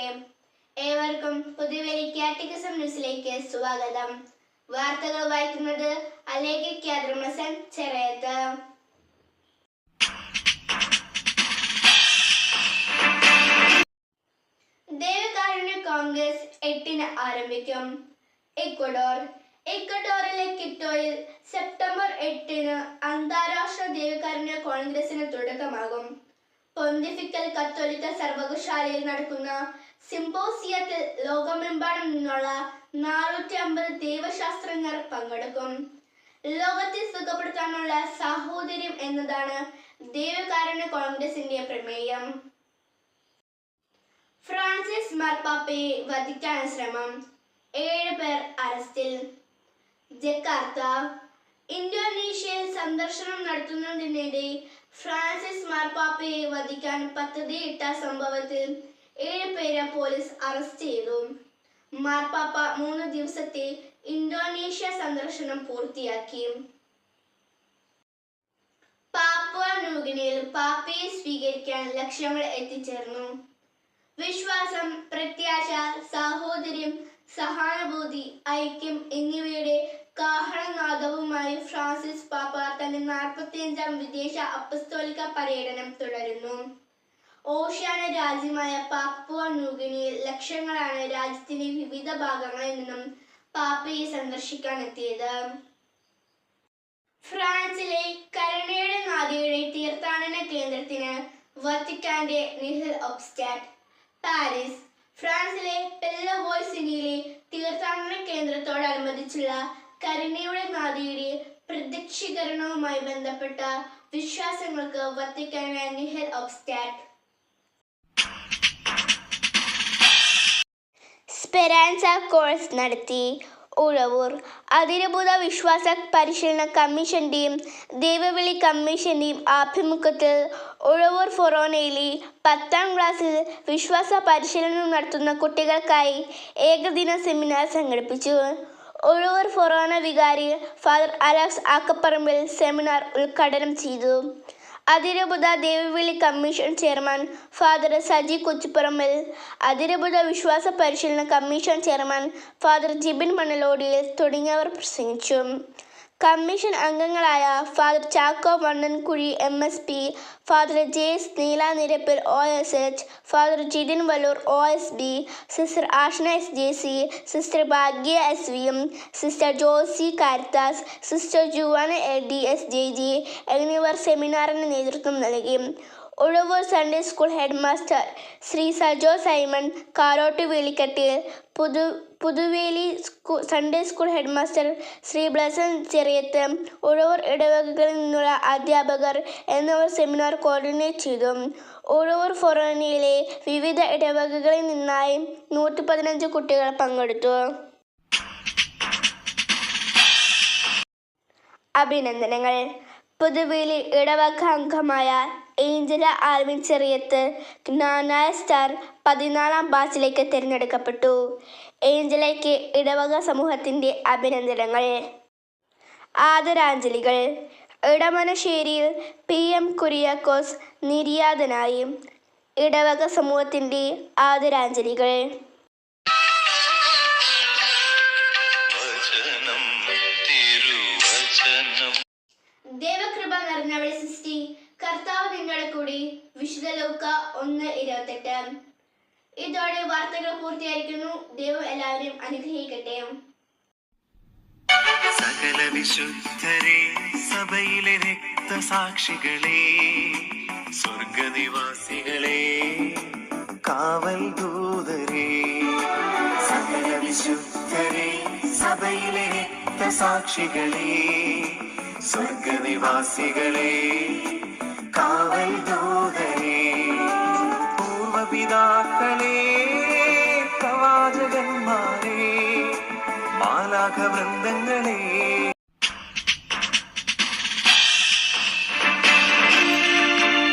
ഉണ്ടായിരിക്കട്ടെ. ഏവർക്കും പുതുവേലി കാറ്റഗിസം ന്യൂസിലേക്ക് സ്വാഗതം. വാർത്തകൾ വായിക്കുന്നത് അലേഖ്യ ചെറയത്ത്. ദേവകാരുണ്യ കോൺഗ്രസ് 8-ന് ആരംഭിക്കും. ഇക്വഡോറിലെ ക്വിറ്റോയിൽ സെപ്റ്റംബർ 8-ന് അന്താരാഷ്ട്ര ദേവകാരുണ്യ കോൺഗ്രസിന് തുടക്കമാകും. പൊന്തിഫിക്കൽ കത്തോലിക്ക സർവകലാശാലയിൽ നടക്കുന്ന സിംപോസിയത്തിൽ ലോകമെമ്പാടും നിന്നുള്ള 450 ദൈവശാസ്ത്രജ്ഞർ പങ്കെടുക്കും. ലോകത്തെ സുഖപ്പെടുത്താനുള്ള സാഹോദര്യം എന്നതാണ് ദേവകാരുണ്യ കോൺഗ്രസിന്റെ പ്രമേയം. ഫ്രാൻസിസ് മാർപ്പാപ്പയെ വധിക്കാൻ ശ്രമം, 7 പേർ അറസ്റ്റിൽ. ജക്കാർത്ത. ഇന്തോനേഷ്യയിൽ സന്ദർശനം നടത്തുന്നതിനിടെ ഫ്രാൻസിസ് മാർപ്പാപ്പയെ വധിക്കാൻ പദ്ധതിയിട്ട സംഭവത്തിൽ 7 പേരെ പോലീസ് അറസ്റ്റ് ചെയ്തു. മാർപ്പാപ്പ 3 ദിവസത്തെ ഇന്തോനേഷ്യ സന്ദർശനം പൂർത്തിയാക്കി. പാപ്പുവ ന്യൂഗിനിയിൽ പാപ്പയെ സ്വീകരിക്കാൻ ലക്ഷങ്ങൾ എത്തിച്ചേർന്നു. വിശ്വാസം, പ്രത്യാശ, സാഹോദര്യം, സഹാനുഭൂതി, ഐക്യം എന്നിവയുടെ കാഹളനാദവുമായി ഫ്രാൻസിസ് പാപ്പ തന്റെ 45-ാം വിദേശ അപ്പസ്തോലിക പര്യടനം തുടരുന്നു. ഓഷ്യാന രാജ്യമായ പാപ്പുവ ന്യൂഗിനിയിൽ ലക്ഷങ്ങളാണ് രാജ്യത്തിന്റെ വിവിധ ഭാഗങ്ങളിൽ നിന്നും പാപ്പയെ സന്ദർശിക്കാനെത്തിയത്. ഫ്രാൻസിലെ കരുണയുടെ നാഥയുടെ തീർത്ഥാടന കേന്ദ്രത്തിന് വത്തിക്കാന്റെ നിഹിൽ ഒബ്സ്റ്റാറ്റ്. പാരീസ്. ഫ്രാൻസിലെ പെല്ലവോയ്സിനിയിലെ തീർത്ഥാടന കേന്ദ്രത്തോടനുബന്ധിച്ചുള്ള കരുണയുടെ നാഥയുടെ പ്രത്യക്ഷീകരണവുമായി ബന്ധപ്പെട്ട വിശ്വാസങ്ങൾക്ക് വത്തിക്കാന് നിഹിൽ ഒബ്സ്റ്റാറ്റ്. സ്പെരാൻസ കോഴ്സ് നടത്തി. ഉഴവൂർ. അതിരൂപത വിശ്വാസ പരിശീലന കമ്മീഷന്റെയും ദൈവവിളി കമ്മീഷന്റെയും ആഭിമുഖ്യത്തിൽ ഉഴവൂർ ഫൊറോനയിലെ 10ാം ക്ലാസ്സിൽ വിശ്വാസ പരിശീലനം നടത്തുന്ന കുട്ടികൾക്കായി ഏകദിന സെമിനാർ സംഘടിപ്പിച്ചു. ഉഴവൂർ ഫൊറോന വികാരി ഫാദർ അലക്സ് ആക്കപ്പറമ്പിൽ സെമിനാർ ഉദ്ഘാടനം ചെയ്തു. അതിരൂപത ദൈവവിളി commission chairman father Saji Kochuparambil, അതിരൂപത വിശ്വാസ പരിശീലന commission chairman father Jibin Manalodiyil തുടങ്ങിയവർ പ്രസംഗിച്ചു. കമ്മീഷൻ അംഗങ്ങളായ father Chacko Vannankuzhi MSP, father Jaise Neelanirappil OSH, father Jithin Valloor OSB, sister Ashna SJC, sister Bhagya SVM, sister Josy Caritas, sister Juana LD SJG എന്നിവർ സെമിനാറിന് നേതൃത്വം നൽകി. Uzhavoor Sunday school head master Shri Sajo Simon Karottu Velikkattil, Puthuvely Sunday school head master Shri Blessan Cheriyath, Uzhavoor ഇടവകകളിൽ നിന്നുള്ള അധ്യാപകർ എന്നിവർ സെമിനാർ കോർഡിനേറ്റ് ചെയ്തു. ഉഴവൂർ ഫൊറോനയിലെ വിവിധ ഇടവകകളിൽ നിന്നായി 115 കുട്ടികൾ പങ്കെടുത്തു. അഭിനന്ദനങ്ങൾ. പുതുവേലി ഇടവക അംഗമായ ഏഞ്ചല ആൽവിൻ ചെറിയത്ത് ജ്ഞാനായ സ്റ്റാർ 14ാം ബാച്ചിലേക്ക് തിരഞ്ഞെടുക്കപ്പെട്ടു. ഏഞ്ചലയ്ക്ക് ഇടവക സമൂഹത്തിന്റെ അഭിനന്ദനങ്ങൾ. ആദരാഞ്ജലികൾ. ഇടമനശ്ശേരിയിൽ PM കുര്യാക്കോസ് നിര്യാതനായി. ഇടവക സമൂഹത്തിന്റെ ആദരാഞ്ജലികൾ. ദൈവകൃപ നിറഞ്ഞവളെ സൃഷ്ടി, കർത്താവ് നിങ്ങളുടെ കൂടി. വിശുദ്ധ ലൂക്ക 1:28. ഇതോടെ വാർത്തകൾ പൂർത്തിയായിരിക്കുന്നു. ദൈവം എല്ലാവരെയും അനുഗ്രഹിക്കട്ടെ. സകല വിശുദ്ധരെ, സഭയിലെ രക്തസാക്ഷികളെ, സ്വർഗനിവാസികളെ, കാവൽ ദൂതരെ, സകല വിശുദ്ധരെ, സഭയിലെ രക്തസാക്ഷികളെ, സ്വർഗനിവാസികളെ, കാവൽ ദൂതരെ, പൂർവപിതാക്കളെ, പ്രവാചകന്മാരെ, മാലാഖവൃന്ദങ്ങളെ,